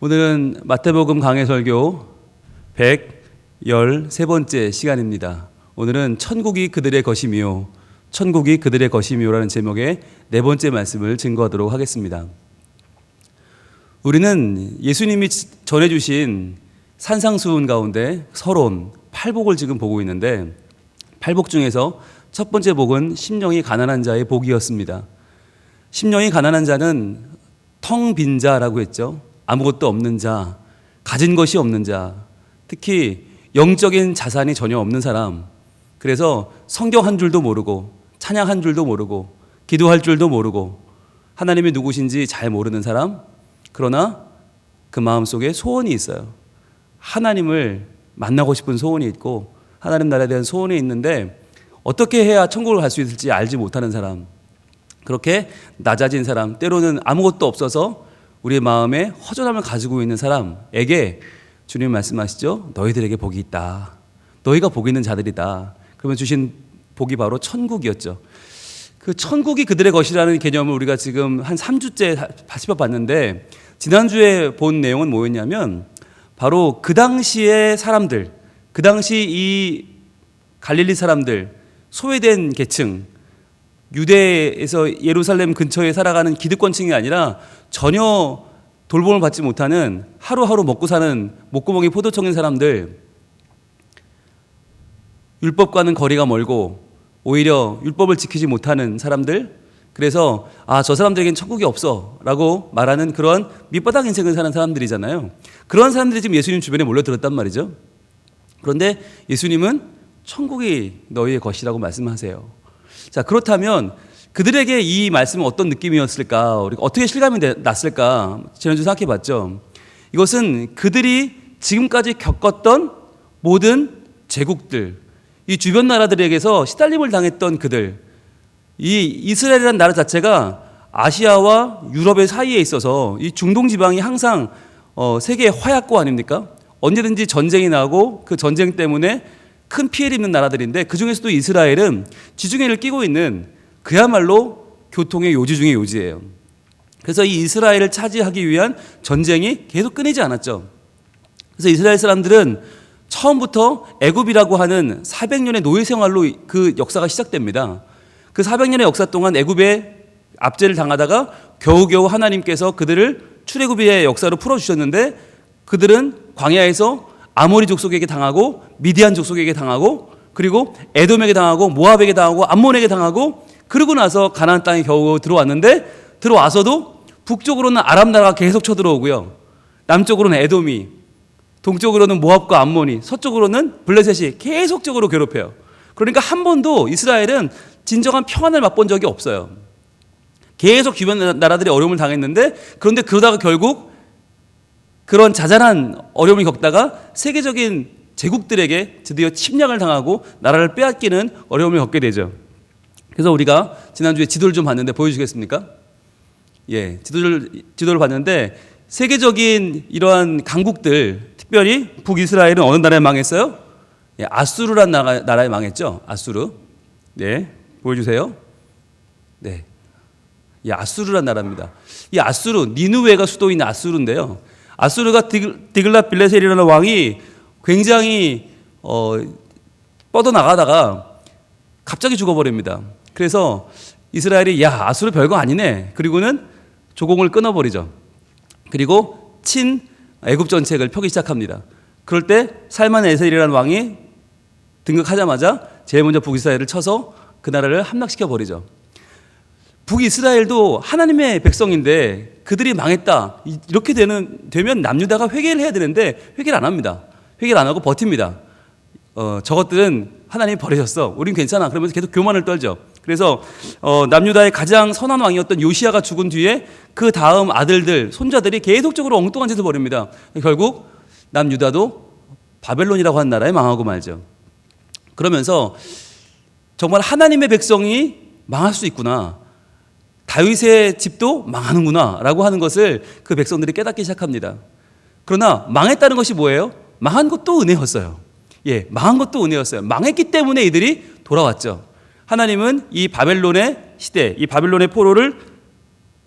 오늘은 마태복음 강해 설교 113번째 시간입니다. 오늘은 천국이 그들의 것이미요, 천국이 그들의 것이미요라는 제목의 네 번째 말씀을 증거하도록 하겠습니다. 우리는 예수님이 전해주신 산상수훈 가운데 서론, 팔복을 지금 보고 있는데, 팔복 중에서 첫 번째 복은 심령이 가난한 자의 복이었습니다. 심령이 가난한 자는 텅 빈 자라고 했죠. 아무것도 없는 자, 가진 것이 없는 자, 특히 영적인 자산이 전혀 없는 사람, 그래서 성경 한 줄도 모르고 찬양 한 줄도 모르고 기도할 줄도 모르고 하나님이 누구신지 잘 모르는 사람, 그러나 그 마음속에 소원이 있어요. 하나님을 만나고 싶은 소원이 있고 하나님 나라에 대한 소원이 있는데 어떻게 해야 천국을 갈 수 있을지 알지 못하는 사람, 그렇게 낮아진 사람, 때로는 아무것도 없어서 우리의 마음에 허전함을 가지고 있는 사람에게 주님 말씀하시죠. 너희들에게 복이 있다. 너희가 복 있는 자들이다. 그러면 주신 복이 바로 천국이었죠. 그 천국이 그들의 것이라는 개념을 우리가 지금 한 3주째 살펴봤는데, 지난주에 본 내용은 뭐였냐면 바로 그 당시의 사람들, 그 당시 이 갈릴리 사람들, 소외된 계층, 유대에서 예루살렘 근처에 살아가는 기득권층이 아니라 전혀 돌봄을 받지 못하는 하루하루 먹고 사는 목구멍이 포도청인 사람들, 율법과는 거리가 멀고 오히려 율법을 지키지 못하는 사람들, 그래서 저 사람들에겐 천국이 없어 라고 말하는 그런 밑바닥 인생을 사는 사람들이잖아요. 그런 사람들이 지금 예수님 주변에 몰려들었단 말이죠. 그런데 예수님은 천국이 너희의 것이라고 말씀하세요. 자, 그렇다면 그들에게 이 말씀은 어떤 느낌이었을까? 우리가 어떻게 실감이 났을까? 지난주 생각해 봤죠. 이것은 그들이 지금까지 겪었던 모든 제국들, 이 주변 나라들에게서 시달림을 당했던 그들, 이 이스라엘이라는 나라 자체가 아시아와 유럽의 사이에 있어서 이 중동 지방이 항상 세계의 화약고 아닙니까? 언제든지 전쟁이 나고 그 전쟁 때문에 큰 피해를 입는 나라들인데, 그 중에서도 이스라엘은 지중해를 끼고 있는 그야말로 교통의 요지 중의 요지예요. 그래서 이 이스라엘을 차지하기 위한 전쟁이 계속 끊이지 않았죠. 그래서 이스라엘 사람들은 처음부터 애굽이라고 하는 400년의 노예 생활로 그 역사가 시작됩니다. 그 400년의 역사 동안 애굽에 압제를 당하다가 겨우겨우 하나님께서 그들을 출애굽의 역사로 풀어주셨는데, 그들은 광야에서 아모리 족속에게 당하고 미디안 족속에게 당하고 그리고 에돔에게 당하고 모압에게 당하고 암몬에게 당하고, 그러고 나서 가나안 땅에 겨우 들어왔는데, 들어와서도 북쪽으로는 아람 나라가 계속 쳐들어오고요, 남쪽으로는 에돔이, 동쪽으로는 모압과 암몬이, 서쪽으로는 블레셋이 계속적으로 괴롭혀요. 그러니까 한 번도 이스라엘은 진정한 평안을 맛본 적이 없어요. 계속 주변 나라들이 어려움을 당했는데, 그런데 그러다가 결국 그런 자잘한 어려움을 겪다가 세계적인 제국들에게 드디어 침략을 당하고 나라를 빼앗기는 어려움을 겪게 되죠. 그래서 우리가 지난주에 지도를 좀 봤는데 보여주시겠습니까? 예, 지도를 봤는데 세계적인 이러한 강국들, 특별히 북이스라엘은 어느 나라에 망했어요? 예, 아수르란 나라에 망했죠. 아수르. 네, 보여주세요. 네, 이 아수르란 나라입니다. 이 아수르, 니느웨가 수도인 아수르인데요. 아수르가 디글랏빌레셀이라는 왕이 굉장히 뻗어나가다가 갑자기 죽어버립니다. 그래서 이스라엘이 아수르 별거 아니네, 그리고는 조공을 끊어버리죠. 그리고 친 애굽 정책을 펴기 시작합니다. 그럴 때 살만 에셀이라는 왕이 등극하자마자 제일 먼저 북이스라엘을 쳐서 그 나라를 함락시켜 버리죠. 북이스라엘도 하나님의 백성인데 그들이 망했다, 이렇게 되면 남유다가 회개를 해야 되는데 회개를 안 합니다. 회개를 안 하고 버팁니다. 저것들은 하나님이 버리셨어, 우린 괜찮아, 그러면서 계속 교만을 떨죠. 그래서 남유다의 가장 선한 왕이었던 요시야가 죽은 뒤에 그 다음 아들들, 손자들이 계속적으로 엉뚱한 짓을 벌입니다. 결국 남유다도 바벨론이라고 하는 나라에 망하고 말죠. 그러면서 정말 하나님의 백성이 망할 수 있구나, 다윗의 집도 망하는구나 라고 하는 것을 그 백성들이 깨닫기 시작합니다. 그러나 망했다는 것이 뭐예요? 망한 것도 은혜였어요. 예, 망한 것도 은혜였어요. 망했기 때문에 이들이 돌아왔죠. 하나님은 이 바벨론의 시대, 이 바벨론의 포로를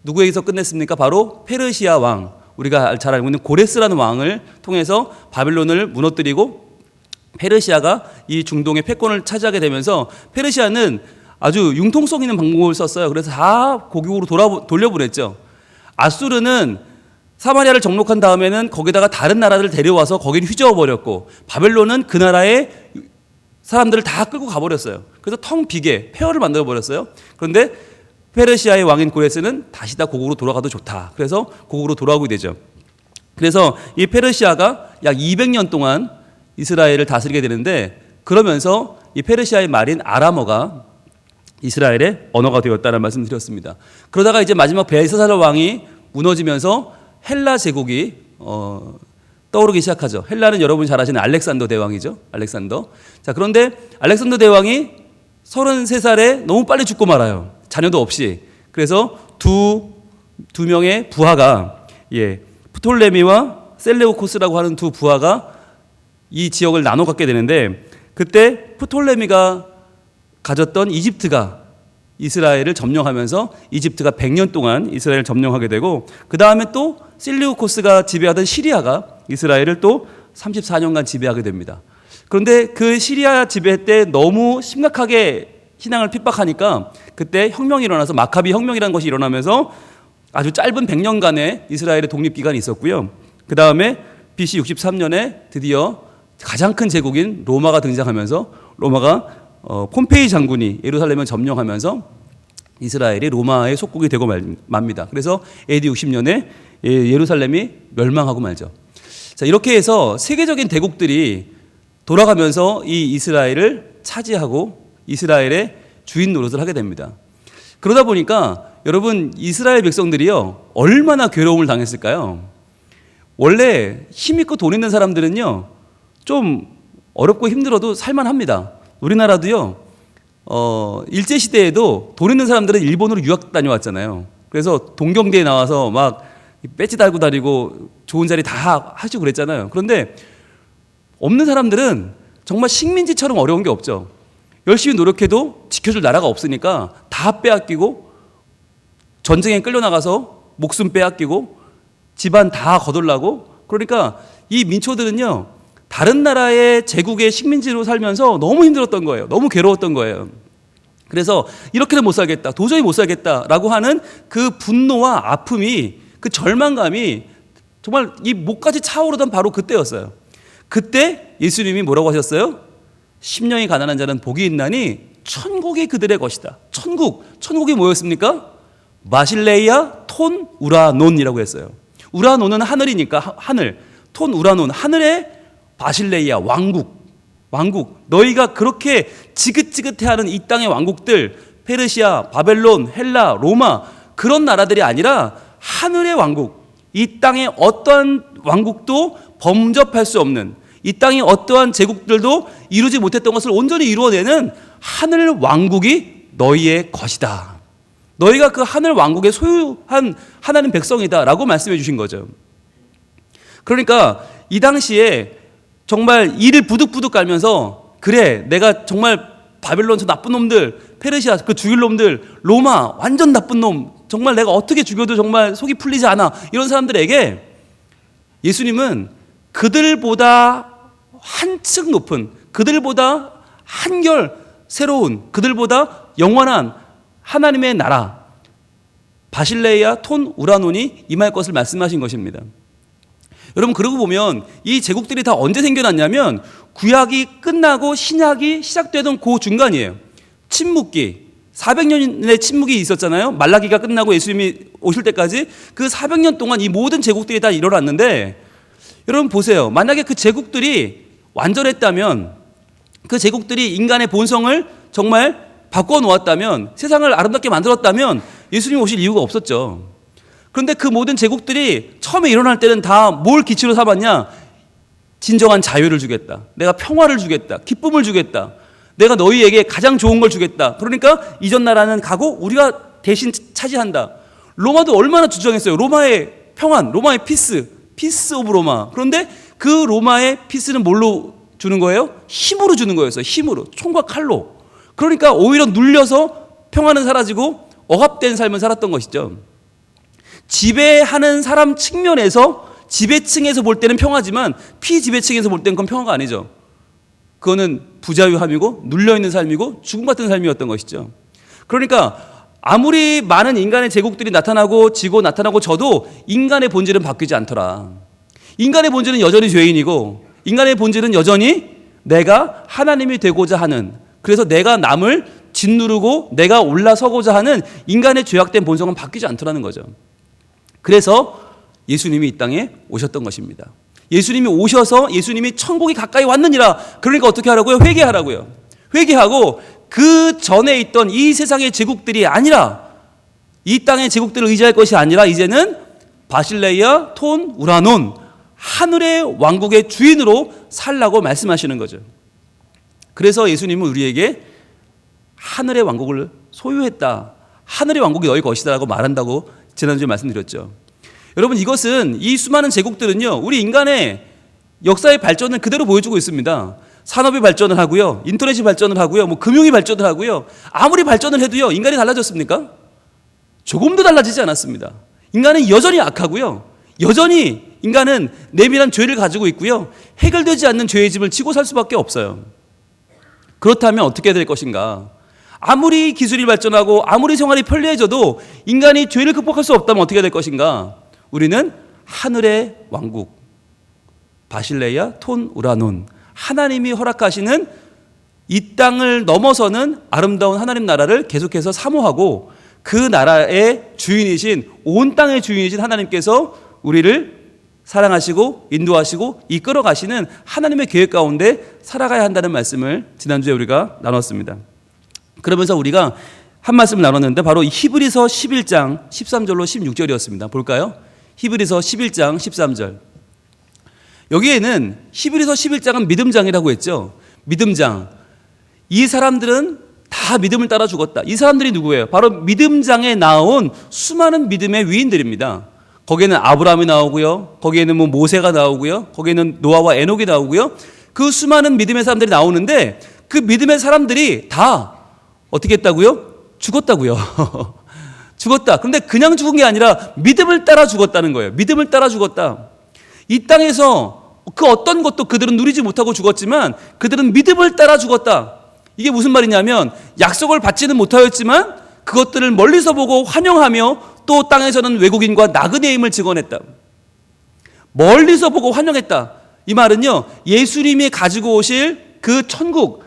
누구에게서 끝냈습니까? 바로 페르시아 왕, 우리가 잘 알고 있는 고레스라는 왕을 통해서 바벨론을 무너뜨리고 페르시아가 이 중동의 패권을 차지하게 되면서 페르시아는 아주 융통성 있는 방법을 썼어요. 그래서 다 고국으로 돌려보냈죠. 아수르는 사마리아를 정복한 다음에는 거기다가 다른 나라들을 데려와서 거기를 휘저어버렸고, 바벨론은 그 나라의 사람들을 다 끌고 가버렸어요. 그래서 텅 비게 폐허를 만들어버렸어요. 그런데 페르시아의 왕인 고레스는 다시 다 고국으로 돌아가도 좋다. 그래서 고국으로 돌아오게 되죠. 그래서 이 페르시아가 약 200년 동안 이스라엘을 다스리게 되는데, 그러면서 이 페르시아의 말인 아람어가 이스라엘의 언어가 되었다는 말씀을 드렸습니다. 그러다가 이제 마지막 벨사살 왕이 무너지면서 헬라 제국이 떠오르기 시작하죠. 헬라는 여러분이 잘 아시는 알렉산더 대왕이죠. 알렉산더. 자, 그런데 알렉산더 대왕이 33살에 너무 빨리 죽고 말아요. 자녀도 없이. 그래서 두 명의 부하가, 프톨레미와 셀레우코스라고 하는 두 부하가 이 지역을 나눠 갖게 되는데, 그때 프톨레미가 가졌던 이집트가 이스라엘을 점령하면서 이집트가 100년 동안 이스라엘을 점령하게 되고, 그 다음에 또 셀레우코스가 지배하던 시리아가 이스라엘을 또 34년간 지배하게 됩니다. 그런데 그 시리아 지배 때 너무 심각하게 신앙을 핍박하니까 그때 혁명이 일어나서 마카비 혁명이라는 것이 일어나면서 아주 짧은 100년간의 이스라엘의 독립기간이 있었고요. 그 다음에 BC 63년에 드디어 가장 큰 제국인 로마가 등장하면서 로마가 폼페이 장군이 예루살렘을 점령하면서 이스라엘이 로마의 속국이 되고 맙니다. 그래서 AD 60년에 예루살렘이 멸망하고 말죠. 자, 이렇게 해서 세계적인 대국들이 돌아가면서 이 이스라엘을 차지하고 이스라엘의 주인 노릇을 하게 됩니다. 그러다 보니까 여러분, 이스라엘 백성들이요, 얼마나 괴로움을 당했을까요? 원래 힘있고 돈 있는 사람들은요, 좀 어렵고 힘들어도 살만합니다. 우리나라도요, 일제시대에도 돈 있는 사람들은 일본으로 유학 다녀왔잖아요. 그래서 동경대에 나와서 막 배지 달고 다니고 좋은 자리 다 하시고 그랬잖아요. 그런데 없는 사람들은 정말 식민지처럼 어려운 게 없죠. 열심히 노력해도 지켜줄 나라가 없으니까 다 빼앗기고, 전쟁에 끌려나가서 목숨 빼앗기고, 집안 다 거덜나고, 그러니까 이 민초들은요, 다른 나라의 제국의 식민지로 살면서 너무 힘들었던 거예요. 너무 괴로웠던 거예요. 그래서 이렇게는 못 살겠다, 도저히 못 살겠다라고 하는 그 분노와 아픔이, 그 절망감이 정말 이 목까지 차오르던 바로 그때였어요. 그때 예수님이 뭐라고 하셨어요? 심령이 가난한 자는 복이 있나니 천국이 그들의 것이다. 천국이 뭐였습니까? 마실레이아 톤 우라논이라고 했어요. 우라논은 하늘이니까 하늘, 톤 우라논, 하늘의 바실레이아 왕국. 너희가 그렇게 지긋지긋해하는 이 땅의 왕국들, 페르시아, 바벨론, 헬라, 로마, 그런 나라들이 아니라 하늘의 왕국, 이 땅의 어떠한 왕국도 범접할 수 없는, 이 땅의 어떠한 제국들도 이루지 못했던 것을 온전히 이루어내는 하늘 왕국이 너희의 것이다. 너희가 그 하늘 왕국의 소유한 하나님 백성이다 라고 말씀해 주신 거죠. 그러니까 이 당시에 정말 이를 부득부득 깔면서, 그래, 내가 정말 바벨론 저 나쁜 놈들, 페르시아 그 죽일 놈들, 로마 완전 나쁜 놈, 정말 내가 어떻게 죽여도 정말 속이 풀리지 않아, 이런 사람들에게 예수님은 그들보다 한층 높은, 그들보다 한결 새로운, 그들보다 영원한 하나님의 나라 바실레이아 톤 우라논이 임할 것을 말씀하신 것입니다. 여러분, 그러고 보면 이 제국들이 다 언제 생겨났냐면 구약이 끝나고 신약이 시작되던 그 중간이에요. 침묵기, 400년의 침묵이 있었잖아요. 말라기가 끝나고 예수님이 오실 때까지 그 400년 동안 이 모든 제국들이 다 일어났는데, 여러분 보세요. 만약에 그 제국들이 완전했다면, 그 제국들이 인간의 본성을 정말 바꿔놓았다면, 세상을 아름답게 만들었다면 예수님이 오실 이유가 없었죠. 그런데 그 모든 제국들이 처음에 일어날 때는 다 뭘 기치로 삼았냐? 진정한 자유를 주겠다, 내가 평화를 주겠다, 기쁨을 주겠다, 내가 너희에게 가장 좋은 걸 주겠다. 그러니까 이전 나라는 가고 우리가 대신 차지한다. 로마도 얼마나 주장했어요. 로마의 평안, 로마의 피스 오브 로마. 그런데 그 로마의 피스는 뭘로 주는 거예요? 힘으로 주는 거였어요. 힘으로, 총과 칼로. 그러니까 오히려 눌려서 평화는 사라지고 억압된 삶을 살았던 것이죠. 지배하는 사람 측면에서 지배층에서 볼 때는 평화지만 피지배층에서 볼 때는 그건 평화가 아니죠. 그거는 부자유함이고 눌려있는 삶이고 죽음 같은 삶이었던 것이죠. 그러니까 아무리 많은 인간의 제국들이 나타나고 지고 나타나고 져도 인간의 본질은 바뀌지 않더라. 인간의 본질은 여전히 죄인이고 인간의 본질은 여전히 내가 하나님이 되고자 하는, 그래서 내가 남을 짓누르고 내가 올라서고자 하는 인간의 죄악된 본성은 바뀌지 않더라는 거죠. 그래서 예수님이 이 땅에 오셨던 것입니다. 예수님이 오셔서 예수님이 천국이 가까이 왔느니라. 그러니까 어떻게 하라고요? 회개하라고요. 회개하고 그 전에 있던 이 세상의 제국들이 아니라, 이 땅의 제국들을 의지할 것이 아니라 이제는 바실레이아 톤 우라논, 하늘의 왕국의 주인으로 살라고 말씀하시는 거죠. 그래서 예수님은 우리에게 하늘의 왕국을 소유했다, 하늘의 왕국이 너희 것이다 라고 말한다고 지난주에 말씀드렸죠. 여러분, 이것은, 이 수많은 제국들은요, 우리 인간의 역사의 발전을 그대로 보여주고 있습니다. 산업이 발전을 하고요, 인터넷이 발전을 하고요, 금융이 발전을 하고요. 아무리 발전을 해도요, 인간이 달라졌습니까? 조금도 달라지지 않았습니다. 인간은 여전히 악하고요, 여전히 인간은 내밀한 죄를 가지고 있고요, 해결되지 않는 죄의 짐을 지고 살 수밖에 없어요. 그렇다면 어떻게 될 것인가? 아무리 기술이 발전하고 아무리 생활이 편리해져도 인간이 죄를 극복할 수 없다면 어떻게 될 것인가? 우리는 하늘의 왕국, 바실레이아 톤 우라논, 하나님이 허락하시는 이 땅을 넘어서는 아름다운 하나님 나라를 계속해서 사모하고, 그 나라의 주인이신, 온 땅의 주인이신 하나님께서 우리를 사랑하시고 인도하시고 이끌어 가시는 하나님의 계획 가운데 살아가야 한다는 말씀을 지난주에 우리가 나눴습니다. 그러면서 우리가 한 말씀을 나눴는데 바로 히브리서 11장 13절로 16절이었습니다. 볼까요? 히브리서 11장 13절. 여기에는 히브리서 11장은 믿음장이라고 했죠. 믿음장. 이 사람들은 다 믿음을 따라 죽었다. 이 사람들이 누구예요? 바로 믿음장에 나온 수많은 믿음의 위인들입니다. 거기에는 아브라함이 나오고요, 거기에는 모세가 나오고요, 거기에는 노아와 에녹이 나오고요. 그 수많은 믿음의 사람들이 나오는데 그 믿음의 사람들이 다 어떻게 했다고요? 죽었다고요. 죽었다. 그런데 그냥 죽은 게 아니라 믿음을 따라 죽었다는 거예요. 믿음을 따라 죽었다. 이 땅에서 그 어떤 것도 그들은 누리지 못하고 죽었지만 그들은 믿음을 따라 죽었다. 이게 무슨 말이냐면, 약속을 받지는 못하였지만 그것들을 멀리서 보고 환영하며 또 땅에서는 외국인과 나그네임을 증언했다. 멀리서 보고 환영했다. 이 말은요, 예수님이 가지고 오실 그 천국,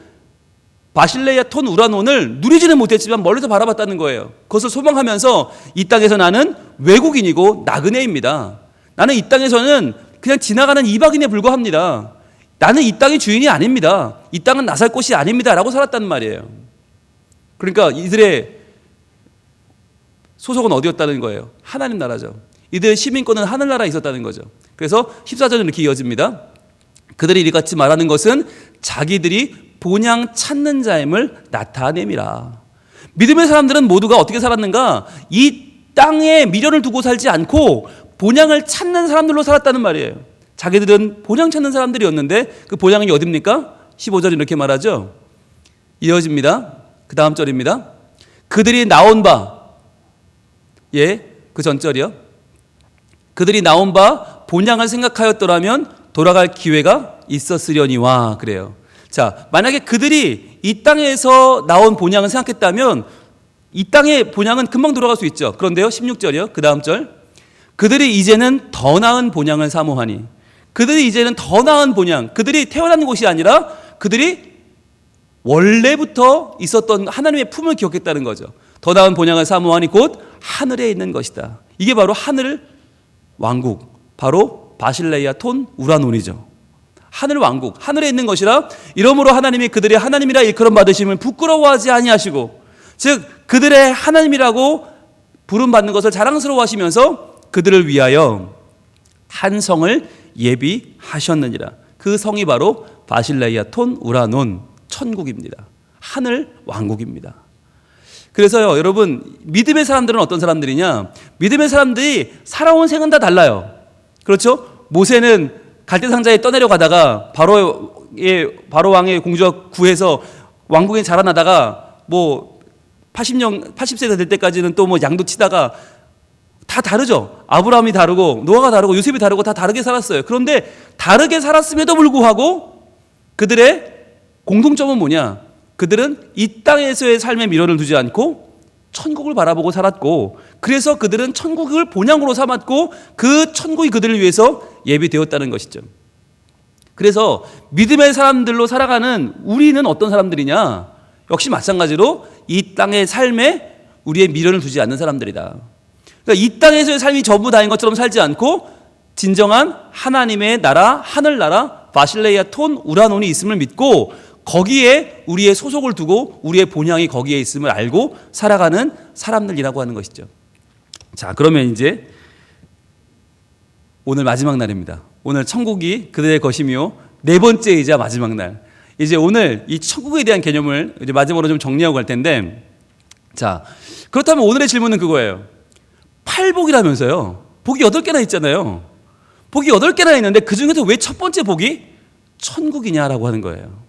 바실레이아 톤 우라논을 누리지는 못했지만 멀리서 바라봤다는 거예요. 그것을 소망하면서 이 땅에서 나는 외국인이고 나그네입니다. 나는 이 땅에서는 그냥 지나가는 이방인에 불과합니다. 나는 이 땅의 주인이 아닙니다. 이 땅은 나 살 곳이 아닙니다 라고 살았단 말이에요. 그러니까 이들의 소속은 어디였다는 거예요? 하나님 나라죠. 이들의 시민권은 하늘나라에 있었다는 거죠. 그래서 14절은 이렇게 이어집니다. 그들이 이같이 말하는 것은 자기들이 본향 찾는 자임을 나타냄이라. 믿음의 사람들은 모두가 어떻게 살았는가? 이 땅에 미련을 두고 살지 않고 본향을 찾는 사람들로 살았다는 말이에요. 자기들은 본향 찾는 사람들이었는데 그 본향이 어딥니까? 15절이 이렇게 말하죠. 이어집니다. 그 다음 절입니다. 그들이 나온 바, 그 전절이요. 그들이 나온 바 본향을 생각하였더라면 돌아갈 기회가 있었으려니와, 그래요. 자, 만약에 그들이 이 땅에서 나온 본향을 생각했다면 이 땅의 본향은 금방 돌아갈 수 있죠. 그런데요, 16절이요. 그 다음 절. 그들이 이제는 더 나은 본향을 사모하니. 그들이 이제는 더 나은 본향, 그들이 태어난 곳이 아니라 그들이 원래부터 있었던 하나님의 품을 기억했다는 거죠. 더 나은 본향을 사모하니 곧 하늘에 있는 것이다. 이게 바로 하늘 왕국, 바로 바실레이아 톤 우라논이죠. 하늘 왕국, 하늘에 있는 것이라. 이러므로 하나님이 그들의 하나님이라 일컬음 받으심을 부끄러워하지 아니하시고, 즉 그들의 하나님이라고 부름받는 것을 자랑스러워하시면서 그들을 위하여 한 성을 예비하셨느니라. 그 성이 바로 바실레이아 톤 우라논, 천국입니다. 하늘 왕국입니다. 그래서요, 여러분, 믿음의 사람들은 어떤 사람들이냐? 믿음의 사람들이 살아온 생은 다 달라요. 그렇죠? 모세는 갈대상자에 떠내려가다가 바로 왕의 공주가 구해서 왕궁에 자라나다가 80세 될 때까지는 또 양도 치다가 다 다르죠. 아브라함이 다르고 노아가 다르고 요셉이 다르고 다 다르게 살았어요. 그런데 다르게 살았음에도 불구하고 그들의 공통점은 뭐냐? 그들은 이 땅에서의 삶에 미련을 두지 않고 천국을 바라보고 살았고, 그래서 그들은 천국을 본향으로 삼았고 그 천국이 그들을 위해서 예비되었다는 것이죠. 그래서 믿음의 사람들로 살아가는 우리는 어떤 사람들이냐? 역시 마찬가지로 이 땅의 삶에 우리의 미련을 두지 않는 사람들이다. 그러니까 이 땅에서의 삶이 전부 다인 것처럼 살지 않고 진정한 하나님의 나라, 하늘나라, 바실레이아 톤 우라논이 있음을 믿고 거기에 우리의 소속을 두고 우리의 본향이 거기에 있음을 알고 살아가는 사람들이라고 하는 것이죠. 자, 그러면 이제 오늘 마지막 날입니다. 오늘 천국이 그들의 것이며 네 번째이자 마지막 날. 이제 오늘 이 천국에 대한 개념을 이제 마지막으로 좀 정리하고 갈 텐데, 자, 그렇다면 오늘의 질문은 그거예요. 팔복이라면서요. 복이 8개나 있잖아요. 복이 8개나 있는데 그 중에서 왜 첫 번째 복이 천국이냐라고 하는 거예요.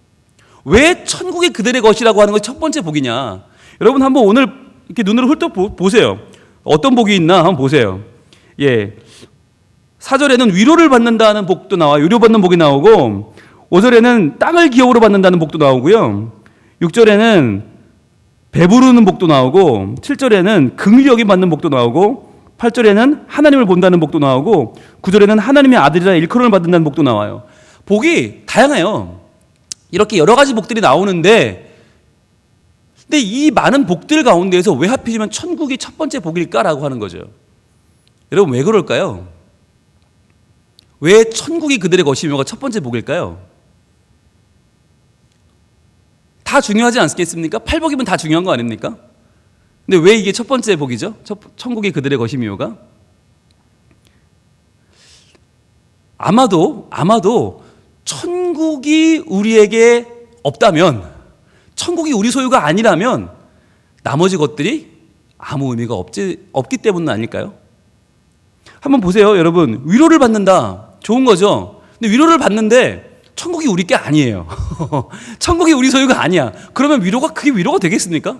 왜 천국이 그들의 것이라고 하는 것이 첫 번째 복이냐? 여러분 한번 오늘 이렇게 눈으로 훑어 보세요. 어떤 복이 있나 한번 보세요. 예, 4절에는 위로를 받는다는 복도 나와요. 위로받는 복이 나오고, 5절에는 땅을 기업으로 받는다는 복도 나오고요. 6절에는 배부르는 복도 나오고, 7절에는 긍휼히 여김 받는 복도 나오고, 8절에는 하나님을 본다는 복도 나오고, 9절에는 하나님의 아들이라 일컬음을 받는다는 복도 나와요. 복이 다양해요. 이렇게 여러 가지 복들이 나오는데, 근데 이 많은 복들 가운데에서 왜 하필이면 천국이 첫 번째 복일까라고 하는 거죠. 여러분 왜 그럴까요? 왜 천국이 그들의 것이며가 첫 번째 복일까요? 다 중요하지 않겠습니까? 팔복이면 다 중요한 거 아닙니까? 근데 왜 이게 첫 번째 복이죠? 천국이 그들의 것이며가? 아마도 천국이 우리에게 없다면, 천국이 우리 소유가 아니라면 나머지 것들이 아무 의미가 없기 때문 아닐까요? 한번 보세요, 여러분. 위로를 받는다. 좋은 거죠. 근데 위로를 받는데 천국이 우리 게 아니에요. 천국이 우리 소유가 아니야. 그러면 그게 위로가 되겠습니까?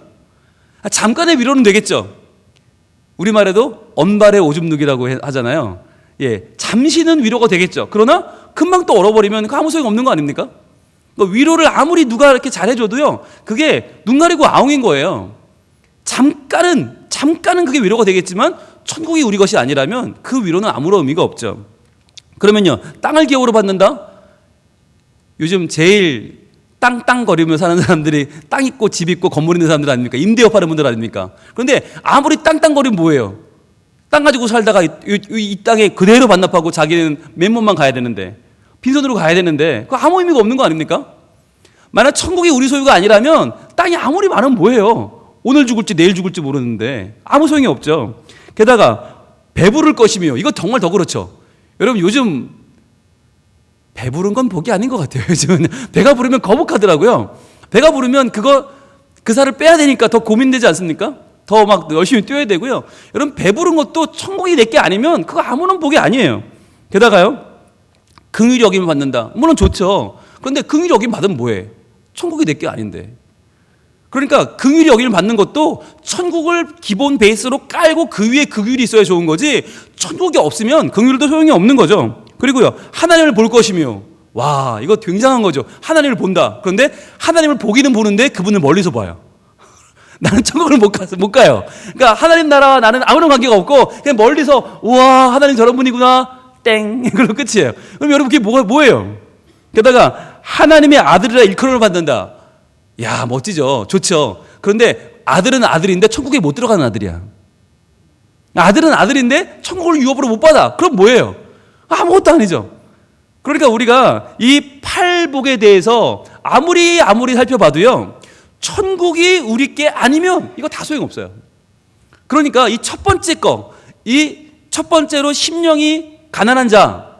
잠깐의 위로는 되겠죠. 우리말에도 언발의 오줌 누기라고 하잖아요. 예, 잠시는 위로가 되겠죠. 그러나 금방 또 얼어버리면 아무 소용 없는 거 아닙니까? 위로를 아무리 누가 이렇게 잘해줘도요, 그게 눈 가리고 아웅인 거예요. 잠깐은 그게 위로가 되겠지만 천국이 우리 것이 아니라면 그 위로는 아무런 의미가 없죠. 그러면요, 땅을 기업으로 받는다? 요즘 제일 땅땅거리며 사는 사람들이 땅 있고 집 있고 건물 있는 사람들 아닙니까? 임대업 하는 분들 아닙니까? 그런데 아무리 땅땅거리면 뭐예요? 땅 가지고 살다가 이 땅에 그대로 반납하고 자기는 맨몸만 가야 되는데, 빈손으로 가야 되는데, 그거 아무 의미가 없는 거 아닙니까? 만약 천국이 우리 소유가 아니라면 땅이 아무리 많으면 뭐예요? 오늘 죽을지 내일 죽을지 모르는데 아무 소용이 없죠. 게다가 배부를 것이며, 이거 정말 더 그렇죠. 여러분 요즘 배부른 건 복이 아닌 것 같아요. 요즘은 배가 부르면 거북하더라고요. 배가 부르면 그 살을 빼야 되니까 더 고민되지 않습니까? 더 막 열심히 뛰어야 되고요. 여러분 배부른 것도 천국이 내 게 아니면 그거 아무런 복이 아니에요. 게다가요, 긍휼히 여김을 받는다. 물론 좋죠. 그런데 긍휼히 여김 받으면 뭐해? 천국이 내 게 아닌데. 그러니까 긍휼히 여김을 받는 것도 천국을 기본 베이스로 깔고 그 위에 긍휼이 있어야 좋은 거지, 천국이 없으면 긍휼도 소용이 없는 거죠. 그리고요, 하나님을 볼 것이며, 와, 이거 굉장한 거죠. 하나님을 본다. 그런데 하나님을 보기는 보는데 그분을 멀리서 봐요. 나는 천국을 못 가요. 그러니까 하나님 나라와 나는 아무런 관계가 없고 그냥 멀리서 우와, 하나님 저런 분이구나, 땡, 그걸로 끝이에요. 그럼 여러분 그게 뭐예요? 게다가 하나님의 아들이라 일컬음을 받는다. 야, 멋지죠. 좋죠. 그런데 아들은 아들인데 천국에 못 들어가는 아들이야. 아들은 아들인데 천국을 유업으로 못 받아. 그럼 뭐예요? 아무것도 아니죠. 그러니까 우리가 이 팔복에 대해서 아무리 살펴봐도요, 천국이 우리 게 아니면 이거 다 소용없어요. 그러니까 이 첫 번째 이 첫 번째로 심령이 가난한 자,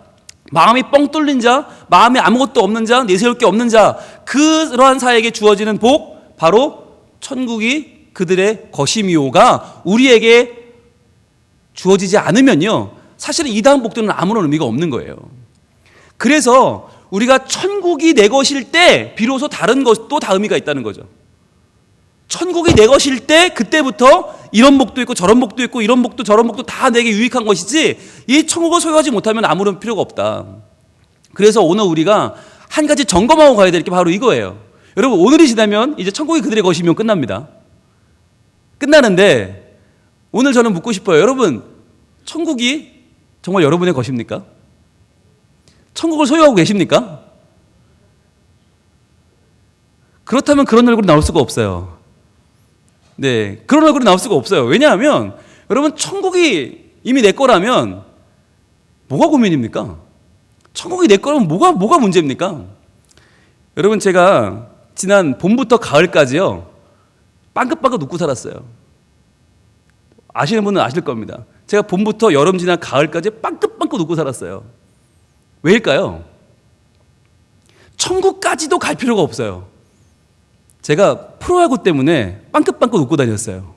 마음이 뻥 뚫린 자, 마음에 아무것도 없는 자, 내세울 게 없는 자, 그러한 사에게 주어지는 복, 바로 천국이 그들의 것이미오가 우리에게 주어지지 않으면요, 사실은 이 다음 복들은 아무런 의미가 없는 거예요. 그래서 우리가 천국이 내 것일 때 비로소 다른 것도 다 의미가 있다는 거죠. 천국이 내 것일 때 그때부터 이런 복도 있고 저런 복도 있고 이런 복도 저런 복도 다 내게 유익한 것이지 이 천국을 소유하지 못하면 아무런 필요가 없다. 그래서 오늘 우리가 한 가지 점검하고 가야 될 게 바로 이거예요. 여러분, 오늘이 지나면 이제 천국이 그들의 것이면 끝납니다. 끝나는데 오늘 저는 묻고 싶어요. 여러분, 천국이 정말 여러분의 것입니까? 천국을 소유하고 계십니까? 그렇다면 그런 얼굴이 나올 수가 없어요. 네, 그런 얼굴이 나올 수가 없어요. 왜냐하면 여러분, 천국이 이미 내 거라면 뭐가 고민입니까? 천국이 내 거라면 뭐가 문제입니까? 여러분, 제가 지난 봄부터 가을까지요, 빵긋빵긋 웃고 살았어요. 아시는 분은 아실 겁니다. 제가 봄부터 여름 지나 가을까지 빵긋빵긋 웃고 살았어요. 왜일까요? 천국까지도 갈 필요가 없어요. 제가 프로야구 때문에 빵긋빵긋 웃고 다녔어요.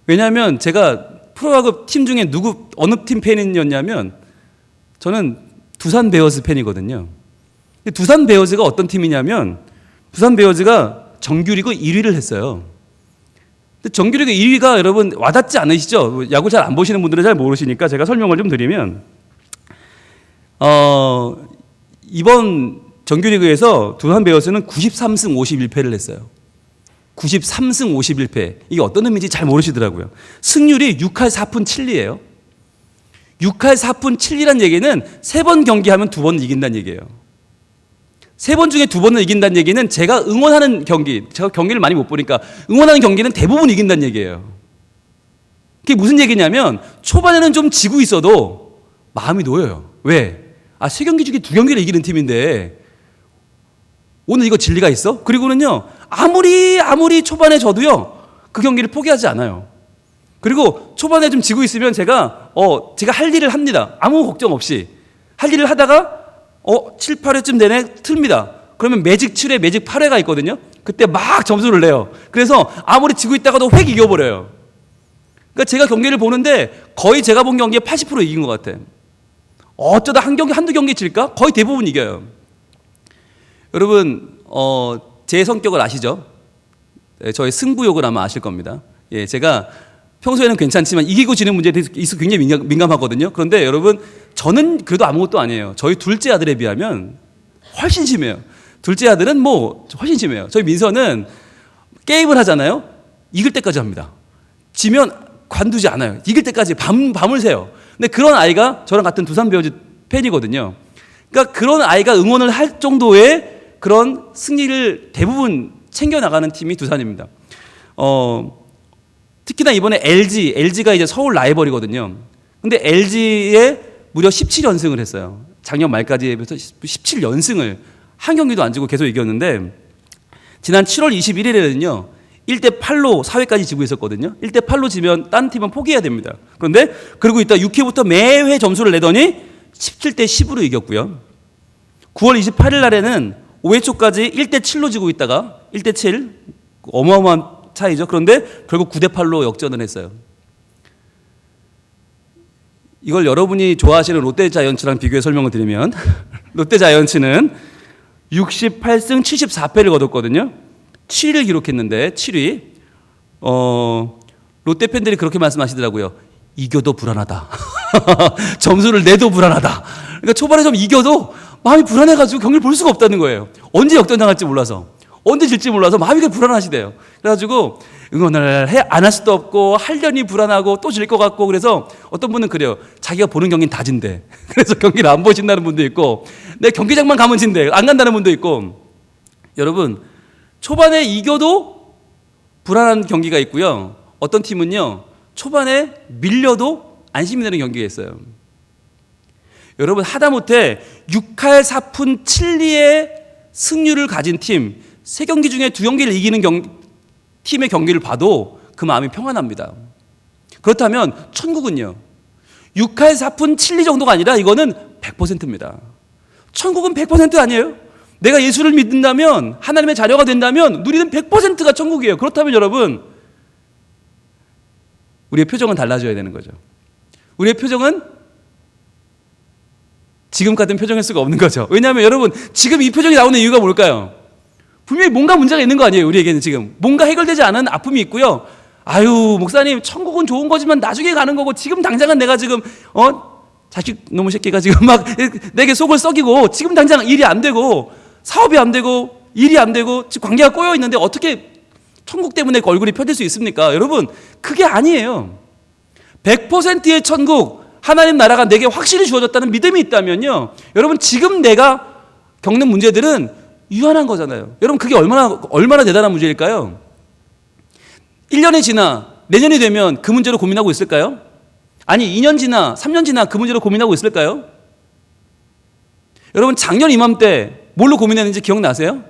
왜냐하면 제가 프로야구 팀 중에 어느 팀 팬이었냐면 저는 두산 베어스 팬이거든요. 두산 베어스가 어떤 팀이냐면 두산 베어스가 정규리그 1위를 했어요. 근데 정규리그 1위가 여러분 와닿지 않으시죠? 야구 잘 안 보시는 분들은 잘 모르시니까 제가 설명을 좀 드리면 이번 정규리그에서 두산 베어스는 93승 51패를 했어요. 93승 51패. 이게 어떤 의미인지 잘 모르시더라고요. 승률이 6할 4푼 7리예요. 6할 4푼 7리란 얘기는 3번 경기하면 2번 이긴다는 얘기예요. 3번 중에 2번을 이긴다는 얘기는 제가 응원하는 경기, 제가 경기를 많이 못 보니까 응원하는 경기는 대부분 이긴다는 얘기예요. 그게 무슨 얘기냐면 초반에는 좀 지고 있어도 마음이 놓여요. 왜? 3경기 중에 2경기를 이기는 팀인데 오늘 이거 질 리가 있어? 그리고는요, 아무리 초반에 져도요, 그 경기를 포기하지 않아요. 그리고 초반에 좀 지고 있으면 제가 할 일을 합니다. 아무 걱정 없이. 할 일을 하다가 7, 8회쯤 되네 틀립니다. 그러면 매직 7회, 매직 8회가 있거든요. 그때 막 점수를 내요. 그래서 아무리 지고 있다가도 획 이겨버려요. 그러니까 제가 경기를 보는데 거의 제가 본 경기에 80% 이긴 것 같아요. 어쩌다 한두 경기 질까? 거의 대부분 이겨요. 여러분, 제 성격을 아시죠? 네, 저의 승부욕을 아마 아실 겁니다. 예, 제가 평소에는 괜찮지만 이기고 지는 문제에 대해서 굉장히 민감하거든요. 그런데 여러분, 저는 그래도 아무것도 아니에요. 저희 둘째 아들에 비하면 훨씬 심해요. 둘째 아들은 훨씬 심해요. 저희 민서는 게임을 하잖아요. 이길 때까지 합니다. 지면 관두지 않아요. 이길 때까지 밤을 새요. 근데 그런 아이가 저랑 같은 두산 베어즈 팬이거든요. 그러니까 그런 아이가 응원을 할 정도의 그런 승리를 대부분 챙겨나가는 팀이 두산입니다. 특히나 이번에 LG가 이제 서울 라이벌이거든요. 근데 LG에 무려 17연승을 했어요. 작년 말까지 해서 17연승을 한 경기도 안 지고 계속 이겼는데 지난 7월 21일에는요. 1대 8로 4회까지 지고 있었거든요. 1대 8로 지면 딴 팀은 포기해야 됩니다. 그런데 그러고 있다 6회부터 매회 점수를 내더니 17대 10으로 이겼고요. 9월 28일 날에는 5회 초까지 1대 7로 지고 있다가 1대 7 어마어마한 차이죠. 그런데 결국 9대 8로 역전을 했어요. 이걸 여러분이 좋아하시는 롯데 자이언츠랑 비교해 설명을 드리면 롯데 자이언츠는 68승 74패를 거뒀거든요. 7위를 기록했는데 7위. 롯데 팬들이 그렇게 말씀하시더라고요. 이겨도 불안하다. 점수를 내도 불안하다. 그러니까 초반에 좀 이겨도 마음이 불안해가지고 경기를 볼 수가 없다는 거예요. 언제 역전당할지 몰라서. 언제 질지 몰라서 마음이 불안하시대요. 그래가지고 응원을 안 할 수도 없고 하려니 불안하고 또 질 것 같고 그래서 어떤 분은 그래요. 자기가 보는 경기는 다 진대. 그래서 경기를 안 보신다는 분도 있고 내 경기장만 가면 진대. 안 간다는 분도 있고. 여러분 초반에 이겨도 불안한 경기가 있고요. 어떤 팀은요. 초반에 밀려도 안심이 되는 경기가 있어요. 여러분 하다못해 6할 4푼 7리의 승률을 가진 팀 3경기 중에 2경기를 이기는 팀의 경기를 봐도 그 마음이 평안합니다. 그렇다면 천국은요. 6할 4푼 7리 정도가 아니라 이거는 100%입니다. 천국은 100% 아니에요? 내가 예수를 믿는다면 하나님의 자녀가 된다면 누리는 100%가 천국이에요. 그렇다면 여러분 우리의 표정은 달라져야 되는 거죠. 우리의 표정은 지금 같은 표정일 수가 없는 거죠. 왜냐하면 여러분 지금 이 표정이 나오는 이유가 뭘까요? 분명히 뭔가 문제가 있는 거 아니에요. 우리에게는 지금 뭔가 해결되지 않은 아픔이 있고요. 아유, 목사님, 천국은 좋은 거지만 나중에 가는 거고, 지금 당장은 내가 지금 자식 놈의 새끼가 지금 막 내게 속을 썩이고, 지금 당장 일이 안 되고, 사업이 안 되고, 일이 안 되고, 지금 관계가 꼬여 있는데 어떻게 천국 때문에 얼굴이 펴질 수 있습니까? 여러분, 그게 아니에요. 100%의 천국, 하나님 나라가 내게 확실히 주어졌다는 믿음이 있다면요, 여러분, 지금 내가 겪는 문제들은 유한한 거잖아요. 여러분, 그게 얼마나 대단한 문제일까요? 1년이 지나 내년이 되면 그 문제로 고민하고 있을까요? 아니, 2년 지나 3년 지나 그 문제로 고민하고 있을까요? 여러분, 작년 이맘때 뭘로 고민했는지 기억나세요?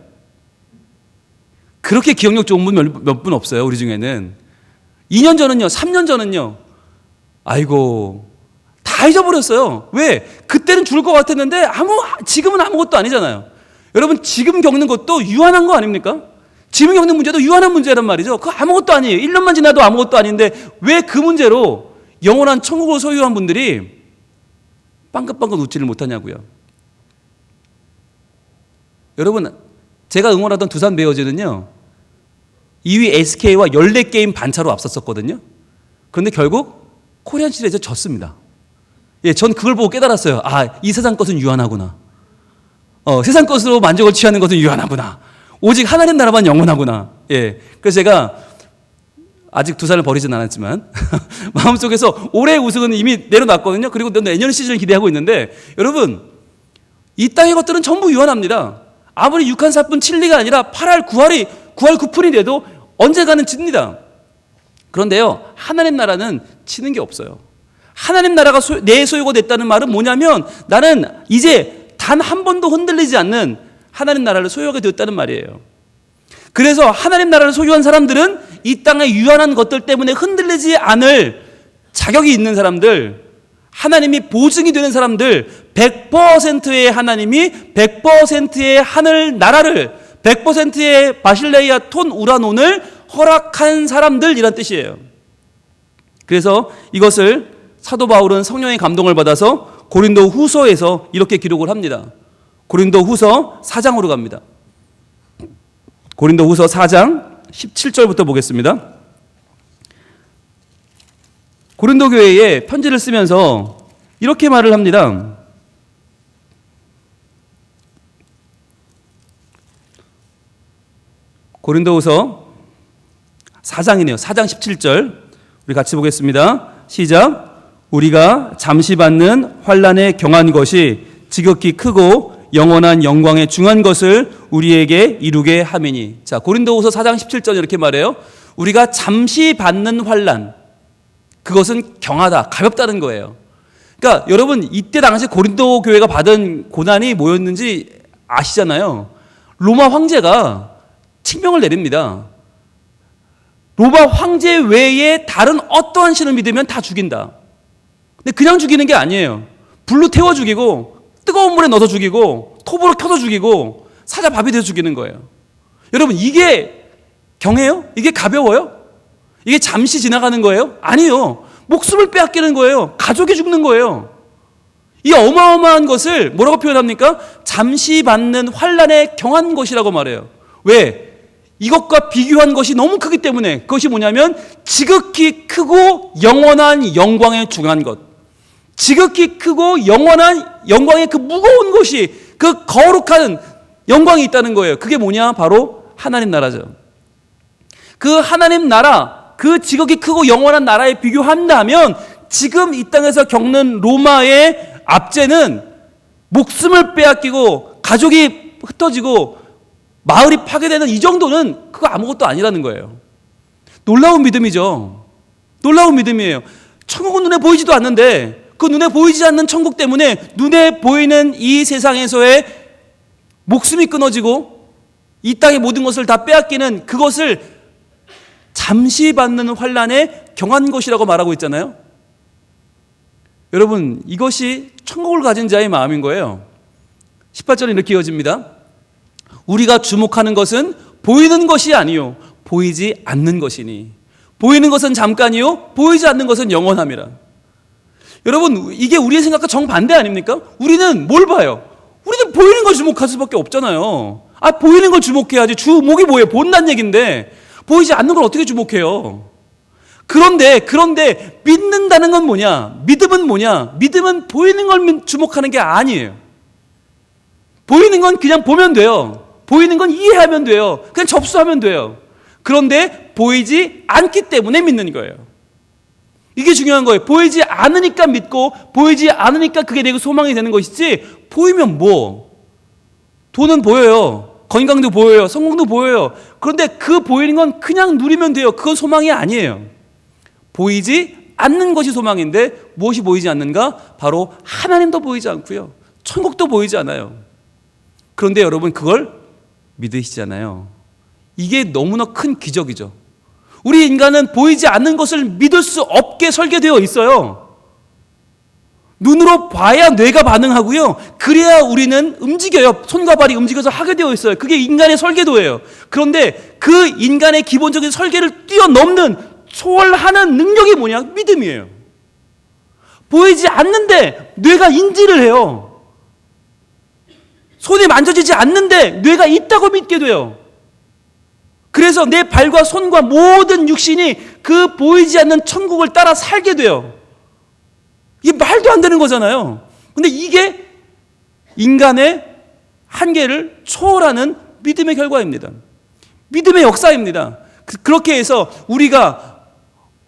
그렇게 기억력 좋은 분 몇 분 없어요, 우리 중에는. 2년 전은요, 3년 전은요, 아이고, 다 잊어버렸어요. 왜? 그때는 죽을 것 같았는데 지금은 아무것도 아니잖아요. 여러분, 지금 겪는 것도 유한한 거 아닙니까? 지금 겪는 문제도 유한한 문제란 말이죠. 그거 아무것도 아니에요. 1년만 지나도 아무것도 아닌데 왜 그 문제로 영원한 천국을 소유한 분들이 빵긋빵긋 웃지를 못하냐고요. 여러분, 제가 응원하던 두산 베어즈는요, 2위 SK와 14게임 반차로 앞섰었거든요. 그런데 결국 코리안 시리즈에서 졌습니다. 예, 전 그걸 보고 깨달았어요. 아, 이 세상 것은 유한하구나. 세상 것으로 만족을 취하는 것은 유한하구나. 오직 하나님 나라만 영원하구나. 예. 그래서 제가 아직 두산을 버리진 않았지만 마음속에서 올해의 우승은 이미 내려놨거든요. 그리고 내년 시즌을 기대하고 있는데, 여러분, 이 땅의 것들은 전부 유한합니다. 아무리 6할 4푼 7리가 아니라 8할 9할이 9할 9푼이 돼도 언젠가는 집니다. 그런데요, 하나님 나라는 치는 게 없어요. 하나님 나라가 내 소유가 됐다는 말은 뭐냐면, 나는 이제 단 한 번도 흔들리지 않는 하나님 나라를 소유하게 되었다는 말이에요. 그래서 하나님 나라를 소유한 사람들은 이 땅의 유한한 것들 때문에 흔들리지 않을 자격이 있는 사람들, 하나님이 보증이 되는 사람들, 100%의 하나님이 100%의 하늘 나라를, 100%의 바실레이아 톤 우라논을 허락한 사람들이란 뜻이에요. 그래서 이것을 사도 바울은 성령의 감동을 받아서 고린도 후서에서 이렇게 기록을 합니다. 고린도 후서 4장으로 갑니다. 고린도 후서 4장 17절부터 보겠습니다. 고린도 교회에 편지를 쓰면서 이렇게 말을 합니다. 고린도 후서 4장이네요. 4장 17절. 우리 같이 보겠습니다. 시작. 우리가 잠시 받는 환난에 경한 것이 지극히 크고 영원한 영광에 중한 것을 우리에게 이루게 함이니. 자, 고린도후서 4장 17절 이렇게 말해요. 우리가 잠시 받는 환난, 그것은 경하다, 가볍다는 거예요. 그러니까 여러분, 이때 당시 고린도 교회가 받은 고난이 뭐였는지 아시잖아요. 로마 황제가 칙명을 내립니다. 로마 황제 외에 다른 어떠한 신을 믿으면 다 죽인다. 근데 그냥 죽이는 게 아니에요. 불로 태워 죽이고, 뜨거운 물에 넣어서 죽이고, 톱으로 켜서 죽이고, 사자밥이 돼서 죽이는 거예요. 여러분, 이게 경해요? 이게 가벼워요? 이게 잠시 지나가는 거예요? 아니요. 목숨을 빼앗기는 거예요. 가족이 죽는 거예요. 이 어마어마한 것을 뭐라고 표현합니까? 잠시 받는 환난에 경한 것이라고 말해요. 왜? 이것과 비교한 것이 너무 크기 때문에. 그것이 뭐냐면 지극히 크고 영원한 영광에 중한 것. 지극히 크고 영원한 영광의 그 무거운 것이, 그 거룩한 영광이 있다는 거예요. 그게 뭐냐? 바로 하나님 나라죠. 그 하나님 나라, 그 지극히 크고 영원한 나라에 비교한다면 지금 이 땅에서 겪는 로마의 압제는 목숨을 빼앗기고 가족이 흩어지고 마을이 파괴되는 이 정도는 그거 아무것도 아니라는 거예요. 놀라운 믿음이죠. 놀라운 믿음이에요. 천국은 눈에 보이지도 않는데 그 눈에 보이지 않는 천국 때문에 눈에 보이는 이 세상에서의 목숨이 끊어지고 이 땅의 모든 것을 다 빼앗기는 그것을 잠시 받는 환난에 경한 것이라고 말하고 있잖아요. 여러분, 이것이 천국을 가진 자의 마음인 거예요. 18절은 이렇게 이어집니다. 우리가 주목하는 것은 보이는 것이 아니요 보이지 않는 것이니, 보이는 것은 잠깐이요 보이지 않는 것은 영원함이라. 여러분, 이게 우리의 생각과 정반대 아닙니까? 우리는 뭘 봐요? 우리는 보이는 걸 주목할 수밖에 없잖아요. 보이는 걸 주목해야지. 주목이 뭐예요? 본다는 얘기인데 보이지 않는 걸 어떻게 주목해요? 그런데 믿는다는 건 뭐냐? 믿음은 뭐냐? 믿음은 보이는 걸 주목하는 게 아니에요. 보이는 건 그냥 보면 돼요. 보이는 건 이해하면 돼요. 그냥 접수하면 돼요. 그런데 보이지 않기 때문에 믿는 거예요. 이게 중요한 거예요. 보이지 않으니까 믿고 보이지 않으니까 그게 내 소망이 되는 것이지, 보이면 뭐? 돈은 보여요. 건강도 보여요. 성공도 보여요. 그런데 그 보이는 건 그냥 누리면 돼요. 그건 소망이 아니에요. 보이지 않는 것이 소망인데 무엇이 보이지 않는가? 바로 하나님도 보이지 않고요. 천국도 보이지 않아요. 그런데 여러분 그걸 믿으시잖아요. 이게 너무나 큰 기적이죠. 우리 인간은 보이지 않는 것을 믿을 수 없게 설계되어 있어요. 눈으로 봐야 뇌가 반응하고요. 그래야 우리는 움직여요. 손과 발이 움직여서 하게 되어 있어요. 그게 인간의 설계도예요. 그런데 그 인간의 기본적인 설계를 뛰어넘는 초월하는 능력이 뭐냐? 믿음이에요. 보이지 않는데 뇌가 인지를 해요. 손이 만져지지 않는데 뇌가 있다고 믿게 돼요. 그래서 내 발과 손과 모든 육신이 그 보이지 않는 천국을 따라 살게 돼요. 이게 말도 안 되는 거잖아요. 근데 이게 인간의 한계를 초월하는 믿음의 결과입니다. 믿음의 역사입니다. 그렇게 해서 우리가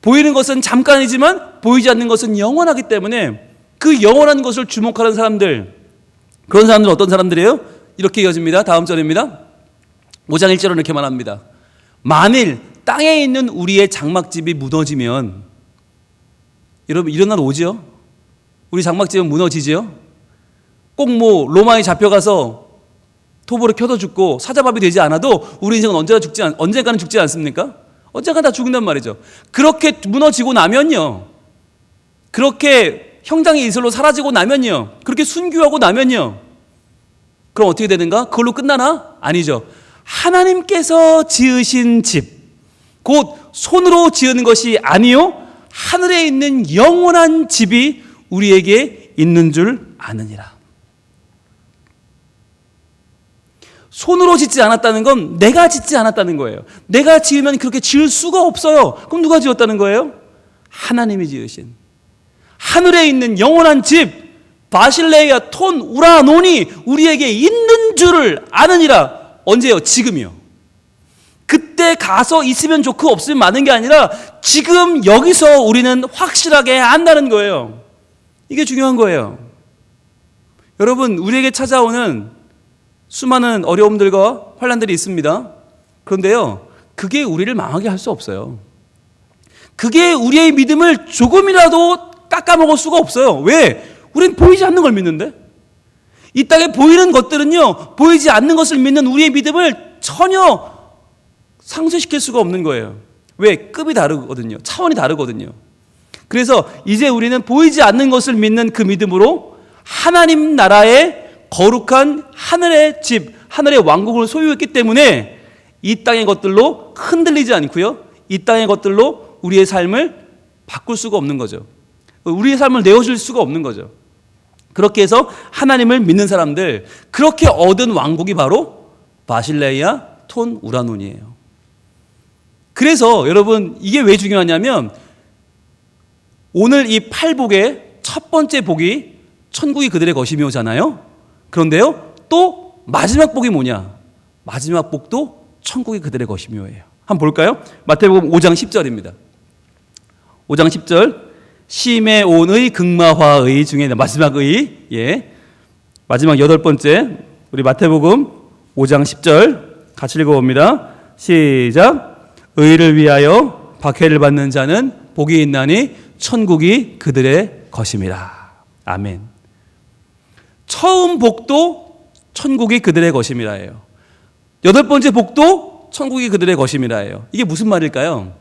보이는 것은 잠깐이지만 보이지 않는 것은 영원하기 때문에 그 영원한 것을 주목하는 사람들, 그런 사람들은 어떤 사람들이에요? 이렇게 이어집니다. 다음 절입니다. 5장 1절은 이렇게 말합니다. 만일 땅에 있는 우리의 장막집이 무너지면, 여러분 이런 날 오지요? 우리 장막집은 무너지지요? 꼭 뭐 로마에 잡혀가서 토벌을 켜서 죽고 사자밥이 되지 않아도 우리 인생은 언젠가는 죽지 않습니까? 언젠가 다 죽는단 말이죠. 그렇게 무너지고 나면요, 그렇게 형장의 이슬로 사라지고 나면요, 그렇게 순교하고 나면요, 그럼 어떻게 되는가? 그걸로 끝나나? 아니죠. 하나님께서 지으신 집, 곧 손으로 지은 것이 아니요 하늘에 있는 영원한 집이 우리에게 있는 줄 아느니라. 손으로 짓지 않았다는 건 내가 짓지 않았다는 거예요. 내가 지으면 그렇게 지을 수가 없어요. 그럼 누가 지었다는 거예요? 하나님이 지으신 하늘에 있는 영원한 집, 바실레이아 톤 우라논이 우리에게 있는 줄을 아느니라. 언제요? 지금이요. 그때 가서 있으면 좋고 없으면 많은 게 아니라 지금 여기서 우리는 확실하게 안다는 거예요. 이게 중요한 거예요. 여러분, 우리에게 찾아오는 수많은 어려움들과 환난들이 있습니다. 그런데요, 그게 우리를 망하게 할 수 없어요. 그게 우리의 믿음을 조금이라도 깎아먹을 수가 없어요. 왜? 우린 보이지 않는 걸 믿는데? 이 땅에 보이는 것들은요, 보이지 않는 것을 믿는 우리의 믿음을 전혀 상쇄시킬 수가 없는 거예요. 왜? 급이 다르거든요. 차원이 다르거든요. 그래서 이제 우리는 보이지 않는 것을 믿는 그 믿음으로 하나님 나라의 거룩한 하늘의 집, 하늘의 왕국을 소유했기 때문에 이 땅의 것들로 흔들리지 않고요, 이 땅의 것들로 우리의 삶을 바꿀 수가 없는 거죠. 우리의 삶을 내어줄 수가 없는 거죠. 그렇게 해서 하나님을 믿는 사람들, 그렇게 얻은 왕국이 바로 바실레이아 톤 우라논이에요. 그래서 여러분, 이게 왜 중요하냐면 오늘 이 8복의 첫 번째 복이 천국이 그들의 것이며잖아요. 그런데요, 또 마지막 복이 뭐냐? 마지막 복도 천국이 그들의 것이며예요. 한번 볼까요? 마태복음 5장 10절입니다. 5장 10절. 시메온의 극마화의 중에 마지막 의, 마지막 8번째, 우리 마태복음 5장 10절 같이 읽어봅니다. 시작. 의를 위하여 박해를 받는 자는 복이 있나니 천국이 그들의 것임이라. 아멘. 처음 복도 천국이 그들의 것임이라예요. 8번째 복도 천국이 그들의 것임이라예요. 이게 무슨 말일까요?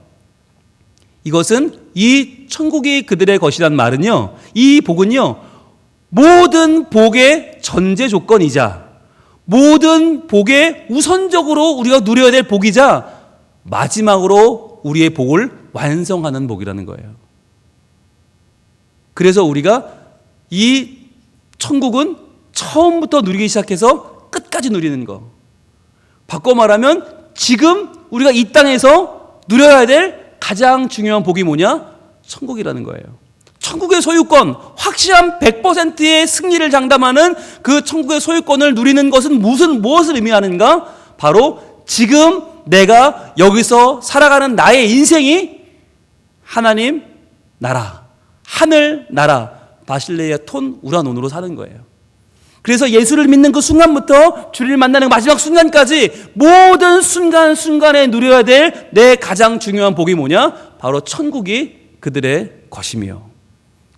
이것은 이 천국이 그들의 것이란 말은요, 이 복은요, 모든 복의 전제 조건이자 모든 복의 우선적으로 우리가 누려야 될 복이자 마지막으로 우리의 복을 완성하는 복이라는 거예요. 그래서 우리가 이 천국은 처음부터 누리기 시작해서 끝까지 누리는 거. 바꿔 말하면 지금 우리가 이 땅에서 누려야 될 가장 중요한 복이 뭐냐? 천국이라는 거예요. 천국의 소유권, 확실한 100%의 승리를 장담하는 그 천국의 소유권을 누리는 것은 무엇을 의미하는가? 바로 지금 내가 여기서 살아가는 나의 인생이 하나님 나라, 하늘 나라, 바실레아 톤 우라논으로 사는 거예요. 그래서 예수를 믿는 그 순간부터 주를 만나는 마지막 순간까지 모든 순간순간에 누려야 될 내 가장 중요한 복이 뭐냐? 바로 천국이 그들의 것이며,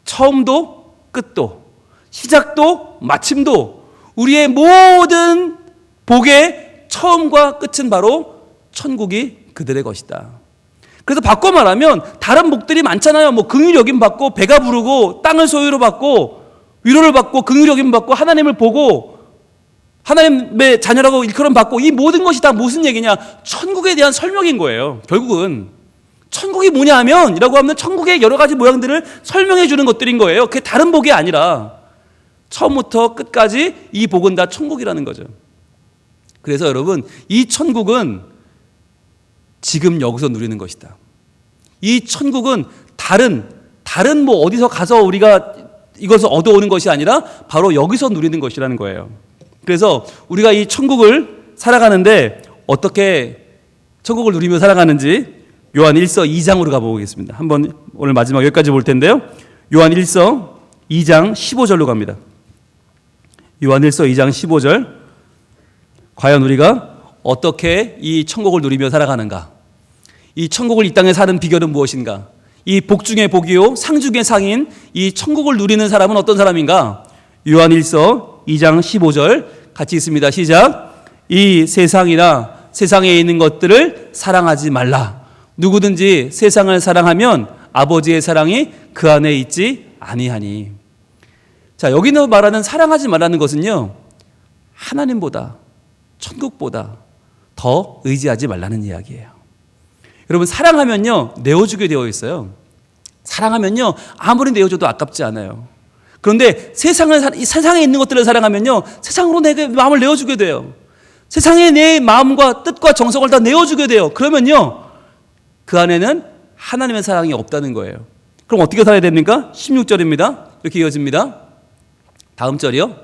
처음도 끝도 시작도 마침도 우리의 모든 복의 처음과 끝은 바로 천국이 그들의 것이다. 그래서 바꿔 말하면 다른 복들이 많잖아요. 뭐 긍휼 여김 받고 배가 부르고 땅을 소유로 받고 위로를 받고 긍휼 여김 받고 하나님을 보고 하나님의 자녀라고 일컬음 받고, 이 모든 것이 다 무슨 얘기냐? 천국에 대한 설명인 거예요. 결국은 천국이 뭐냐 하면, 이라고 하면 천국의 여러 가지 모양들을 설명해 주는 것들인 거예요. 그게 다른 복이 아니라 처음부터 끝까지 이 복은 다 천국이라는 거죠. 그래서 여러분, 이 천국은 지금 여기서 누리는 것이다. 이 천국은 다른 뭐 어디서 가서 우리가 이것을 얻어오는 것이 아니라 바로 여기서 누리는 것이라는 거예요. 그래서 우리가 이 천국을 살아가는데 어떻게 천국을 누리며 살아가는지 요한 1서 2장으로 가보겠습니다. 한번 오늘 마지막 여기까지 볼 텐데요. 요한 1서 2장 15절로 갑니다. 요한 1서 2장 15절. 과연 우리가 어떻게 이 천국을 누리며 살아가는가? 이 천국을 이 땅에 사는 비결은 무엇인가? 이 복 중의 복이요 상 중의 상인 이 천국을 누리는 사람은 어떤 사람인가? 요한 1서 2장 15절 같이 있습니다. 시작. 이 세상이나 세상에 있는 것들을 사랑하지 말라. 누구든지 세상을 사랑하면 아버지의 사랑이 그 안에 있지 아니하니. 자, 여기서 말하는 사랑하지 말라는 것은요, 하나님보다 천국보다 더 의지하지 말라는 이야기예요. 여러분, 사랑하면요 내어주게 되어 있어요. 사랑하면요 아무리 내어줘도 아깝지 않아요. 그런데 세상에 있는 것들을 사랑하면요 세상으로 내 마음을 내어주게 돼요. 세상에 내 마음과 뜻과 정성을 다 내어주게 돼요. 그러면요 그 안에는 하나님의 사랑이 없다는 거예요. 그럼 어떻게 살아야 됩니까? 16절입니다. 이렇게 이어집니다. 다음 절이요.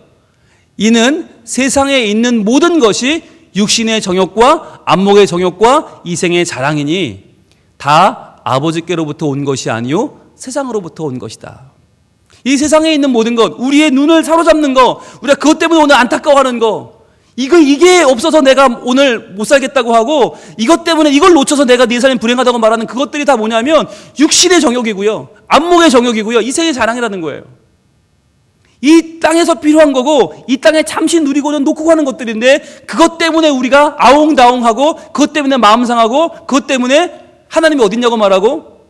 이는 세상에 있는 모든 것이 육신의 정욕과 안목의 정욕과 이생의 자랑이니 다 아버지께로부터 온 것이 아니요 세상으로부터 온 것이다. 이 세상에 있는 모든 것, 우리의 눈을 사로잡는 거, 우리가 그것 때문에 오늘 안타까워하는 거, 이게 없어서 내가 오늘 못 살겠다고 하고, 이것 때문에 이걸 놓쳐서 내가 네 삶이 불행하다고 말하는 그것들이 다 뭐냐면 육신의 정욕이고요, 안목의 정욕이고요, 이생의 자랑이라는 거예요. 이 땅에서 필요한 거고 이 땅에 잠시 누리고는 놓고 가는 것들인데, 그것 때문에 우리가 아웅다웅하고, 그것 때문에 마음 상하고, 그것 때문에 하나님이 어딨냐고 말하고,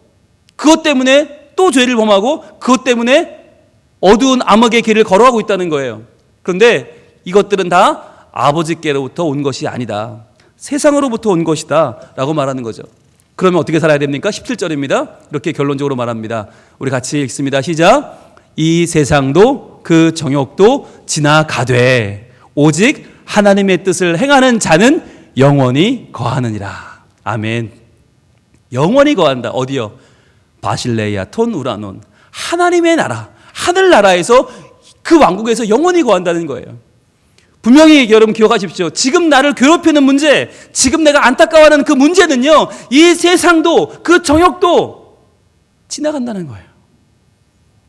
그것 때문에 또 죄를 범하고, 그것 때문에 어두운 암흑의 길을 걸어가고 있다는 거예요. 그런데 이것들은 다 아버지께로부터 온 것이 아니다, 세상으로부터 온 것이다 라고 말하는 거죠. 그러면 어떻게 살아야 됩니까? 17절입니다. 이렇게 결론적으로 말합니다. 우리 같이 읽습니다. 시작. 이 세상도 그 정욕도 지나가되 오직 하나님의 뜻을 행하는 자는 영원히 거하느니라. 아멘. 영원히 거한다. 어디요? 바실레아 톤 우라논, 하나님의 나라, 하늘나라에서, 그 왕국에서 영원히 거한다는 거예요. 분명히 여러분 기억하십시오. 지금 나를 괴롭히는 문제, 지금 내가 안타까워하는 그 문제는요, 이 세상도 그 정욕도 지나간다는 거예요.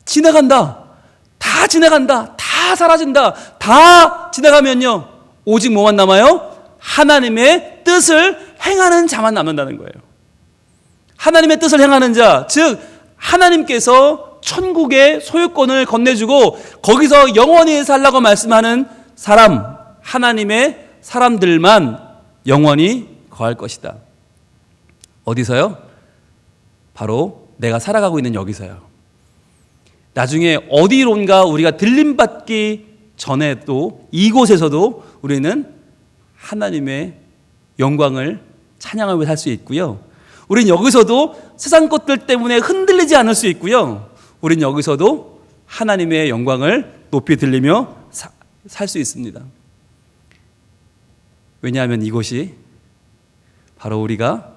지나간다. 다 지나간다. 다 사라진다. 다 지나가면요 오직 뭐만 남아요? 하나님의 뜻을 행하는 자만 남는다는 거예요. 하나님의 뜻을 행하는 자, 즉 하나님께서 천국의 소유권을 건네주고 거기서 영원히 살라고 말씀하는 사람, 하나님의 사람들만 영원히 거할 것이다. 어디서요? 바로 내가 살아가고 있는 여기서요. 나중에 어디론가 우리가 들림받기 전에도, 이곳에서도 우리는 하나님의 영광을 찬양하며 살 수 있고요, 우린 여기서도 세상 것들 때문에 흔들리지 않을 수 있고요, 우린 여기서도 하나님의 영광을 높이 들리며 살 수 있습니다. 왜냐하면 이곳이 바로 우리가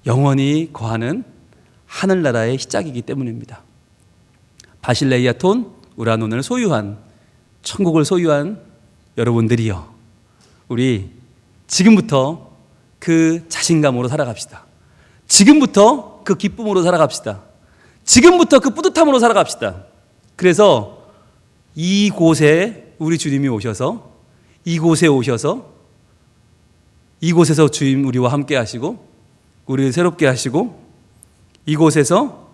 영원히 거하는 하늘나라의 시작이기 때문입니다. 바실레이아톤 우라논을 소유한, 천국을 소유한 여러분들이여, 우리 지금부터 그 자신감으로 살아갑시다. 지금부터 그 기쁨으로 살아갑시다. 지금부터 그 뿌듯함으로 살아갑시다. 그래서 이곳에 우리 주님이 오셔서, 이곳에 오셔서 이곳에서 주님 우리와 함께 하시고 우리를 새롭게 하시고 이곳에서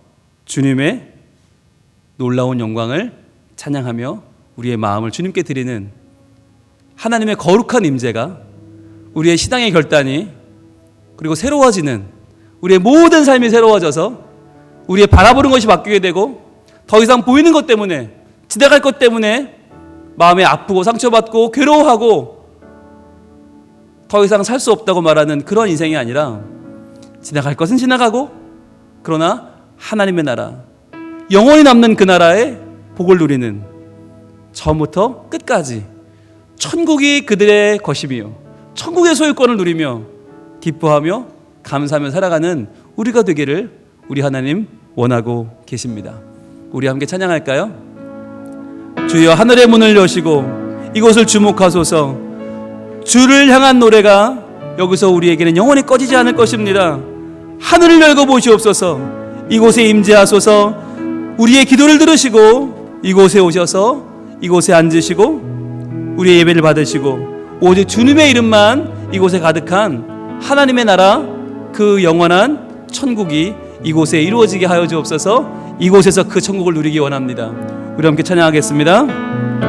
주님의 놀라운 영광을 찬양하며 우리의 마음을 주님께 드리는 하나님의 거룩한 임재가 우리의 신앙의 결단이, 그리고 새로워지는 우리의 모든 삶이 새로워져서 우리의 바라보는 것이 바뀌게 되고, 더 이상 보이는 것 때문에, 지나갈 것 때문에 마음에 아프고 상처받고 괴로워하고 더 이상 살 수 없다고 말하는 그런 인생이 아니라, 지나갈 것은 지나가고 그러나 하나님의 나라, 영원히 남는 그 나라의 복을 누리는, 처음부터 끝까지 천국이 그들의 것이며 천국의 소유권을 누리며 기뻐하며 감사하며 살아가는 우리가 되기를 우리 하나님 원하고 계십니다. 우리 함께 찬양할까요? 주여 하늘의 문을 여시고 이곳을 주목하소서. 주를 향한 노래가 여기서 우리에게는 영원히 꺼지지 않을 것입니다. 하늘을 열고 보시옵소서. 이곳에 임재하소서. 우리의 기도를 들으시고 이곳에 오셔서 이곳에 앉으시고 우리의 예배를 받으시고, 오직 주님의 이름만 이곳에 가득한 하나님의 나라, 그 영원한 천국이 이곳에 이루어지게 하여 주옵소서. 이곳에서 그 천국을 누리기 원합니다. 우리 함께 찬양하겠습니다.